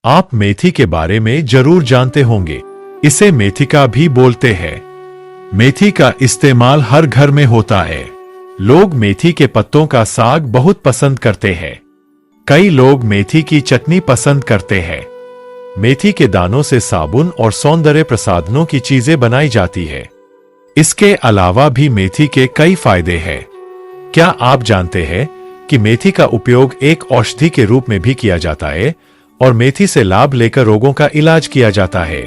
आप मेथी के बारे में जरूर जानते होंगे। इसे मेथिका भी बोलते हैं। मेथी का इस्तेमाल हर घर में होता है। लोग मेथी के पत्तों का साग बहुत पसंद करते हैं। कई लोग मेथी की चटनी पसंद करते हैं। मेथी के दानों से साबुन और सौंदर्य प्रसाधनों की चीजें बनाई जाती है। इसके अलावा भी मेथी के कई फायदे हैं। क्या आप जानते हैं कि मेथी का उपयोग एक औषधि के रूप में भी किया जाता है और मेथी से लाभ लेकर रोगों का इलाज किया जाता है।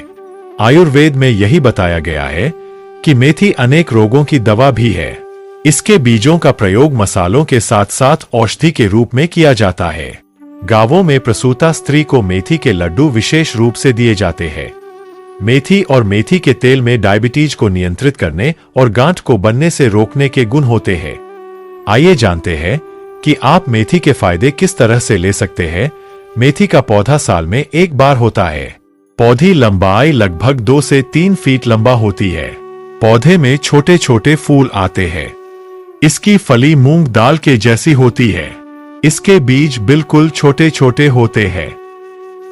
आयुर्वेद में यही बताया गया है कि मेथी अनेक रोगों की दवा भी है। इसके बीजों का प्रयोग मसालों के साथ साथ औषधि के रूप में किया जाता है। गांवों में प्रसूता स्त्री को मेथी के लड्डू विशेष रूप से दिए जाते हैं। मेथी और मेथी के तेल में डायबिटीज को नियंत्रित करने और गांठ को बनने से रोकने के गुण होते हैं। आइए जानते हैं कि आप मेथी के फायदे किस तरह से ले सकते हैं। मेथी का पौधा साल में एक बार होता है। पौधी लंबाई लगभग 2 से 3 फीट लंबा होती है। पौधे में छोटे छोटे फूल आते हैं। इसकी फली मूंग दाल के जैसी होती है। इसके बीज बिल्कुल छोटे छोटे होते हैं।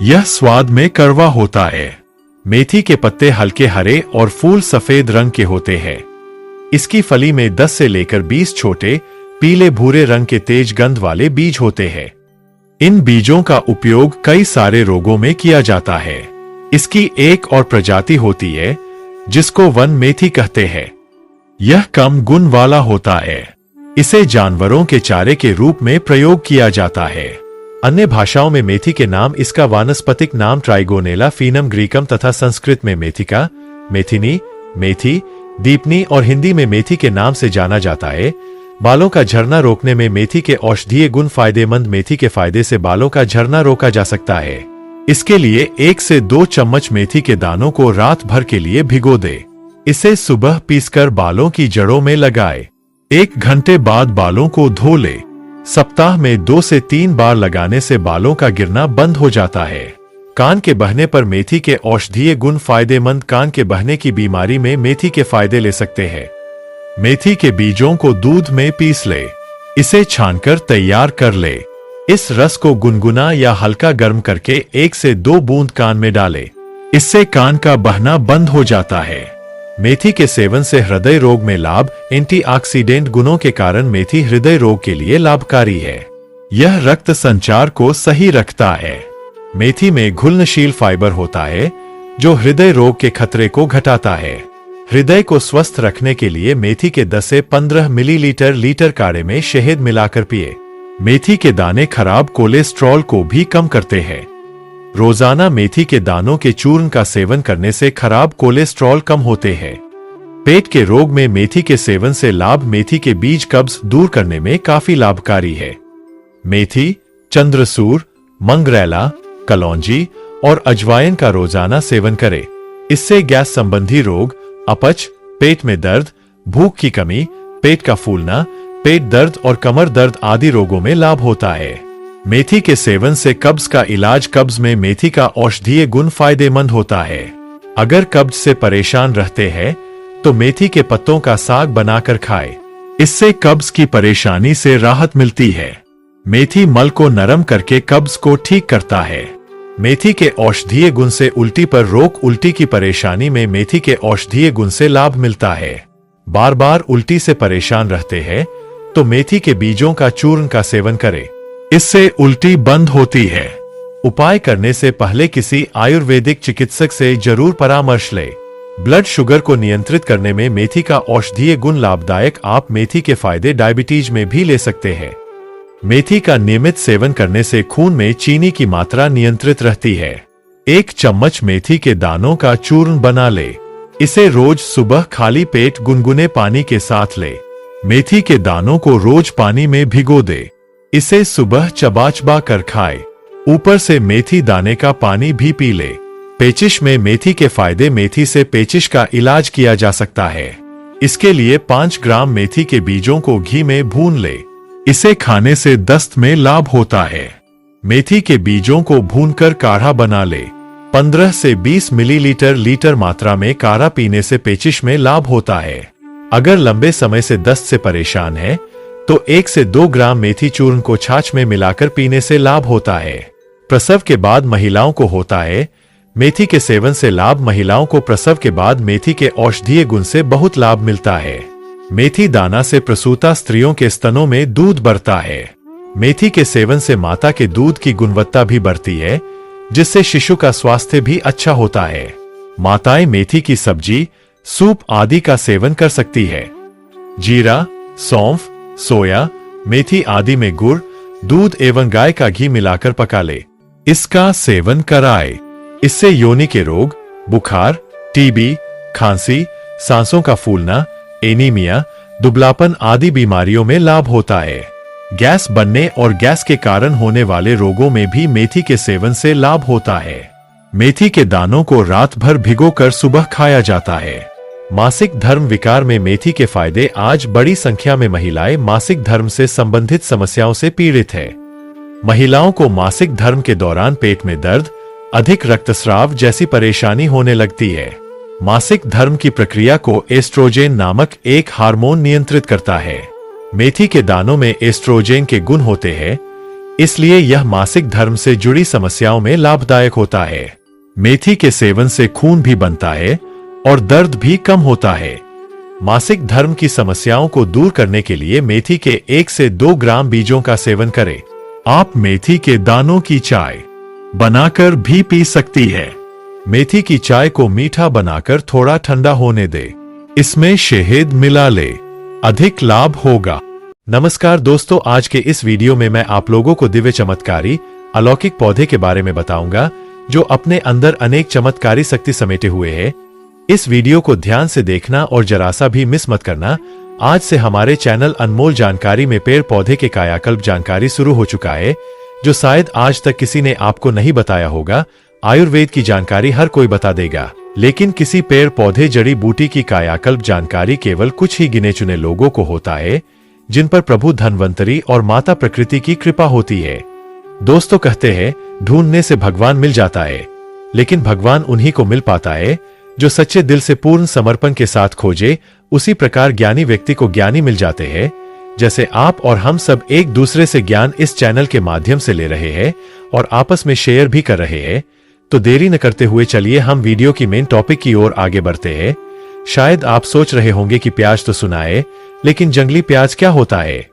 यह स्वाद में कड़वा होता है। मेथी के पत्ते हल्के हरे और फूल सफेद रंग के होते हैं। इसकी फली में 10 से लेकर 20 छोटे पीले भूरे रंग के तेज गंध वाले बीज होते हैं। इन बीजों का उपयोग कई सारे रोगों में किया जाता है। इसकी एक और प्रजाति होती है जिसको वन मेथी कहते हैं। यह कम गुण वाला होता है। इसे जानवरों के चारे के रूप में प्रयोग किया जाता है। अन्य भाषाओं में मेथी के नाम इसका वानस्पतिक नाम ट्राइगोनेला फीनम ग्रीकम तथा संस्कृत में मेथिका, मेथिनी, मेथी, दीपनी और हिंदी में मेथी के नाम से जाना जाता है। बालों का झड़ना रोकने में मेथी के औषधीय गुण फायदेमंद। मेथी के फायदे से बालों का झड़ना रोका जा सकता है। इसके लिए 1 से 2 चम्मच मेथी के दानों को रात भर के लिए भिगो दे। इसे सुबह पीसकर बालों की जड़ों में लगाए। 1 घंटे बाद बालों को धो ले। सप्ताह में 2 से 3 बार लगाने से बालों का गिरना बंद हो जाता है। कान के बहने पर मेथी के औषधीय गुण फायदेमंद। कान के बहने की बीमारी में मेथी के फायदे ले सकते हैं। मेथी के बीजों को दूध में पीस ले। इसे छानकर तैयार कर ले। इस रस को गुनगुना या हल्का गर्म करके 1 से 2 बूंद कान में डाले। इससे कान का बहना बंद हो जाता है। मेथी के सेवन से हृदय रोग में लाभ। एंटीऑक्सीडेंट गुणों के कारण मेथी हृदय रोग के लिए लाभकारी है। यह रक्त संचार को सही रखता है। मेथी में घुलनशील फाइबर होता है जो हृदय रोग के खतरे को घटाता है। हृदय को स्वस्थ रखने के लिए मेथी के 10 से 15 मिलीलीटर लीटर काढ़े में शहद मिलाकर पिए। मेथी के दाने खराब कोलेस्ट्रॉल को भी कम करते हैं। रोजाना मेथी के दानों के चूर्ण का सेवन करने से खराब कोलेस्ट्रॉल कम होते हैं। पेट के रोग में मेथी के सेवन से लाभ। मेथी के बीज कब्ज दूर करने में काफी लाभकारी है। मेथी, चंद्रसूर, मंगरैला, कलौंजी और अजवाइन का रोजाना सेवन करें। इससे गैस संबंधी रोग, अपच, पेट में दर्द, भूख की कमी, पेट का फूलना, पेट दर्द और कमर दर्द आदि रोगों में लाभ होता है। मेथी के सेवन से कब्ज का इलाज। कब्ज में मेथी का औषधीय गुण फायदेमंद होता है। अगर कब्ज से परेशान रहते हैं तो मेथी के पत्तों का साग बनाकर खाएं। इससे कब्ज की परेशानी से राहत मिलती है। मेथी मल को नरम करके कब्ज को ठीक करता है। मेथी के औषधीय गुण से उल्टी पर रोक। उल्टी की परेशानी में मेथी के औषधीय गुण से लाभ मिलता है। बार बार उल्टी से परेशान रहते हैं तो मेथी के बीजों का चूर्ण का सेवन करें। इससे उल्टी बंद होती है। उपाय करने से पहले किसी आयुर्वेदिक चिकित्सक से जरूर परामर्श लें। ब्लड शुगर को नियंत्रित करने में मेथी का औषधीय गुण लाभदायक। आप मेथी के फायदे डायबिटीज में भी ले सकते हैं। मेथी का नियमित सेवन करने से खून में चीनी की मात्रा नियंत्रित रहती है। 1 चम्मच मेथी के दानों का चूर्ण बना ले। इसे रोज सुबह खाली पेट गुनगुने पानी के साथ ले। मेथी के दानों को रोज पानी में भिगो दे। इसे सुबह चबा कर खाए। ऊपर से मेथी दाने का पानी भी पी ले। पेचिश में मेथी के फायदे। मेथी से पेचिश का इलाज किया जा सकता है। इसके लिए 5 ग्राम मेथी के बीजों को घी में भून ले। इसे खाने से दस्त में लाभ होता है। मेथी के बीजों को भूनकर काढ़ा बना ले। 15 से 20 मिलीलीटर लीटर मात्रा में काढ़ा पीने से पेचिश में लाभ होता है। अगर लंबे समय से दस्त से परेशान है तो 1 से 2 ग्राम मेथी चूर्ण को छाछ में मिलाकर पीने से लाभ होता है। प्रसव के बाद महिलाओं को होता है। मेथी के सेवन से लाभ। महिलाओं को प्रसव के बाद मेथी के औषधीय गुण से बहुत लाभ मिलता है। मेथी दाना से प्रसूता स्त्रियों के स्तनों में दूध बढ़ता है। मेथी के सेवन से माता के दूध की गुणवत्ता भी बढ़ती है, जिससे शिशु का स्वास्थ्य भी अच्छा होता है। माताएं मेथी की सब्जी, सूप आदि का सेवन कर सकती है। जीरा, सौंफ, सोया, मेथी आदि में गुड़, दूध एवं गाय का घी मिलाकर पका ले, इसका सेवन कराए। इससे योनि के रोग, बुखार, टीबी, खांसी, सांसों का फूलना, एनीमिया, दुबलापन आदि बीमारियों में लाभ होता है। गैस बनने और गैस के कारण होने वाले रोगों में भी मेथी के सेवन से लाभ होता है। मेथी के दानों को रात भर भिगोकर सुबह खाया जाता है। मासिक धर्म विकार में मेथी के फायदे। आज बड़ी संख्या में महिलाएं मासिक धर्म से संबंधित समस्याओं से पीड़ित है। महिलाओं को मासिक धर्म के दौरान पेट में दर्द, अधिक रक्तस्राव जैसी परेशानी होने लगती है। मासिक धर्म की प्रक्रिया को एस्ट्रोजेन नामक एक हार्मोन नियंत्रित करता है। मेथी के दानों में एस्ट्रोजेन के गुण होते हैं, इसलिए यह मासिक धर्म से जुड़ी समस्याओं में लाभदायक होता है। मेथी के सेवन से खून भी बनता है और दर्द भी कम होता है। मासिक धर्म की समस्याओं को दूर करने के लिए मेथी के 1 से 2 ग्राम बीजों का सेवन करें। आप मेथी के दानों की चाय बनाकर भी पी सकती है। मेथी की चाय को मीठा बनाकर थोड़ा ठंडा होने दे, इसमें शहद मिला ले, अधिक लाभ होगा। नमस्कार दोस्तों, आज के इस वीडियो में मैं आप लोगों को दिव्य चमत्कारी अलौकिक पौधे के बारे में बताऊंगा, जो अपने अंदर अनेक चमत्कारी शक्ति समेटे हुए है। इस वीडियो को ध्यान से देखना और जरा सा भी मिस मत करना। आज से हमारे चैनल अनमोल जानकारी में पेड़ पौधे के कायाकल्प जानकारी शुरू हो चुका है, जो शायद आज तक किसी ने आपको नहीं बताया होगा। आयुर्वेद की जानकारी हर कोई बता देगा, लेकिन किसी पेड़ पौधे जड़ी बूटी की कायाकल्प जानकारी केवल कुछ ही गिने चुने लोगों को होता है, जिन पर प्रभु धन्वंतरी और माता प्रकृति की कृपा होती है। दोस्तों कहते हैं ढूंढने से भगवान मिल जाता है, लेकिन भगवान उन्हीं को मिल पाता है जो सच्चे दिल से पूर्ण समर्पण के साथ खोजे। उसी प्रकार ज्ञानी व्यक्ति को ज्ञानी मिल जाते हैं। जैसे आप और हम सब एक दूसरे से ज्ञान इस चैनल के माध्यम से ले रहे हैं और आपस में शेयर भी कर रहे हैं, तो देरी न करते हुए चलिए हम वीडियो की मेन टॉपिक की ओर आगे बढ़ते हैं। शायद आप सोच रहे होंगे कि प्याज तो सुना है, लेकिन जंगली प्याज क्या होता है?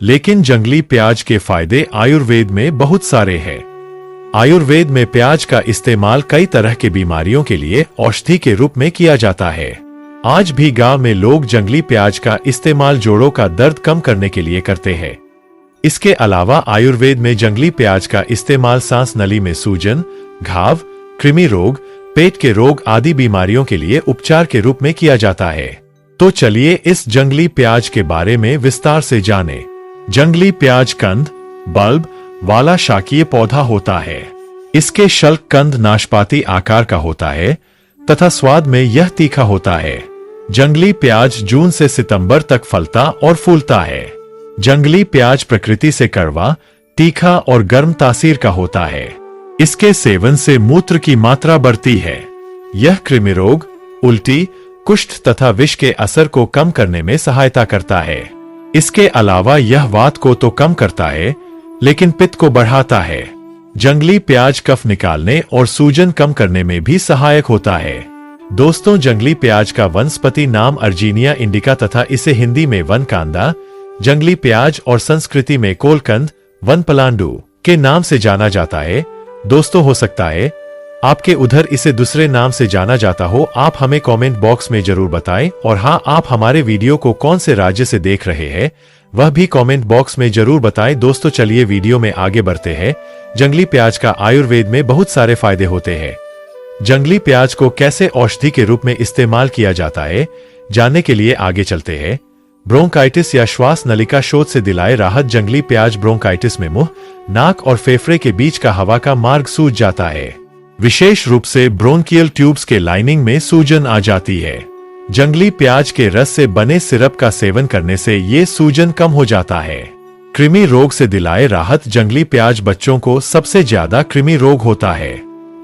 लेकिन जंगली प्याज के फायदे आयुर्वेद में बहुत सारे हैं। आयुर्वेद में प्याज का इस्तेमाल कई तरह के बीमारियों के लिए औषधि के रूप में किया जाता है। आज भी गांव में लोग जंगली प्याज का इस्तेमाल जोड़ों का दर्द कम करने के लिए करते हैं। इसके अलावा आयुर्वेद में जंगली प्याज का इस्तेमाल सांस नली में सूजन, घाव, कृमि रोग, पेट के रोग आदि बीमारियों के लिए उपचार के रूप में किया जाता है। तो चलिए इस जंगली प्याज के बारे में विस्तार से जानें। जंगली प्याज कंद, बल्ब वाला शाकीय पौधा होता है। इसके शल्क कंद नाशपाती आकार का होता है तथा स्वाद में यह तीखा होता है। जंगली प्याज जून से सितंबर तक फलता और फूलता है। जंगली प्याज प्रकृति से कड़वा, तीखा और गर्म तासीर का होता है। इसके सेवन से मूत्र की मात्रा बढ़ती है। यह कृमि रोग, उल्टी, कुष्ठ तथा विष के असर को कम करने में सहायता करता है। इसके अलावा यह वात को तो कम करता है, लेकिन पित्त को बढ़ाता है। जंगली प्याज कफ निकालने और सूजन कम करने में भी सहायक होता है। दोस्तों, जंगली प्याज का वनस्पति नाम अर्जीनिया इंडिका तथा इसे हिंदी में वन कांदा, जंगली प्याज और संस्कृति में कोलकंद, वन पलांडू के नाम से जाना जाता है। दोस्तों, हो सकता है आपके उधर इसे दूसरे नाम से जाना जाता हो। आप हमें कमेंट बॉक्स में जरूर बताएं। और हाँ, आप हमारे वीडियो को कौन से राज्य से देख रहे हैं वह भी कमेंट बॉक्स में जरूर बताएं। दोस्तों, चलिए वीडियो में आगे बढ़ते हैं। जंगली प्याज का आयुर्वेद में बहुत सारे फायदे होते हैं। जंगली प्याज को कैसे औषधि के रूप में इस्तेमाल किया जाता है, जानने के लिए आगे चलते हैं। ब्रोंकाइटिस या श्वास नलिका शोथ से दिलाए राहत। जंगली प्याज ब्रोंकाइटिस में मुंह, नाक और फेफड़े के बीच का हवा का मार्ग सूज जाता है। विशेष रूप से ब्रोंकियल ट्यूब्स के लाइनिंग में सूजन आ जाती है। जंगली प्याज के रस से बने सिरप का सेवन करने से ये सूजन कम हो जाता है। कृमि रोग से दिलाए राहत। जंगली प्याज बच्चों को सबसे ज्यादा कृमि रोग होता है।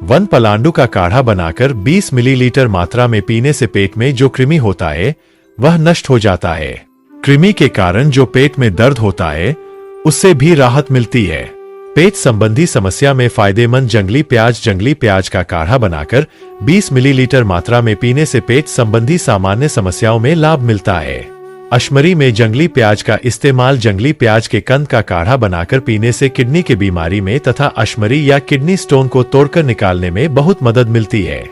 वन पलांडू का काढ़ा बनाकर 20 मिलीलीटर मात्रा में पीने से पेट में जो कृमि होता है वह नष्ट हो जाता है। कृमि के कारण जो पेट में दर्द होता है उससे भी राहत मिलती है। पेट संबंधी समस्या में फायदेमंद जंगली प्याज का काढ़ा बनाकर 20 मिलीलीटर मात्रा में पीने से पेट संबंधी सामान्य समस्याओं में लाभ मिलता है। अशमरी में जंगली प्याज का इस्तेमाल जंगली प्याज के कंद का काढ़ा बनाकर पीने से किडनी की बीमारी में तथा अशमरी या किडनी स्टोन को तोड़कर निकालने में बहुत मदद मिलती है।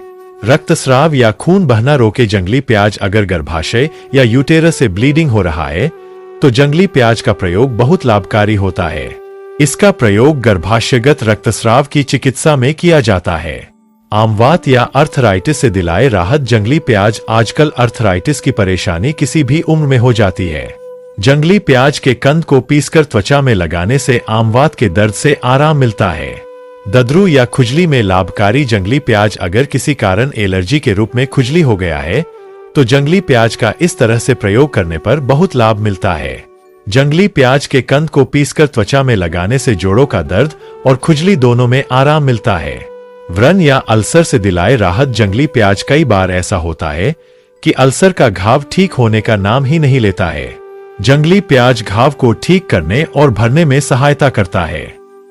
रक्तस्राव या खून बहना रोके जंगली प्याज अगर गर्भाशय या यूटेरस से ब्लीडिंग हो रहा है तो जंगली प्याज का प्रयोग बहुत लाभकारी होता है। इसका प्रयोग गर्भाशयगत रक्तस्राव की चिकित्सा में किया जाता है। आमवात या अर्थराइटिस से दिलाए राहत जंगली प्याज आजकल अर्थराइटिस की परेशानी किसी भी उम्र में हो जाती है। जंगली प्याज के कंद को पीसकर त्वचा में लगाने से आमवात के दर्द से आराम मिलता है। दद्रू या खुजली में लाभकारी जंगली प्याज अगर किसी कारण एलर्जी के रूप में खुजली हो गया है तो जंगली प्याज का इस तरह से प्रयोग करने पर बहुत लाभ मिलता है। जंगली प्याज के कंद को पीसकर त्वचा में लगाने से जोड़ों का दर्द और खुजली दोनों में आराम मिलता है। व्रण या अल्सर से दिलाए राहत जंगली प्याज कई बार ऐसा होता है कि अल्सर का घाव ठीक होने का नाम ही नहीं लेता है। जंगली प्याज घाव को ठीक करने और भरने में सहायता करता है।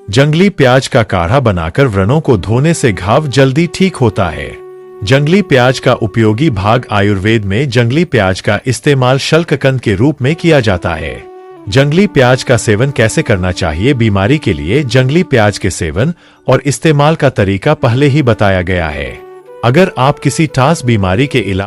जंगली प्याज का काढ़ा बनाकर व्रणों को धोने से घाव जल्दी ठीक होता है। जंगली प्याज का उपयोगी भाग आयुर्वेद में जंगली प्याज का इस्तेमाल शल्ककंद के रूप में किया जाता है। जंगली प्याज का सेवन कैसे करना चाहिए? बीमारी के लिए जंगली प्याज के सेवन और इस्तेमाल का तरीका पहले ही बताया गया है। अगर आप किसी खास बीमारी के इलाज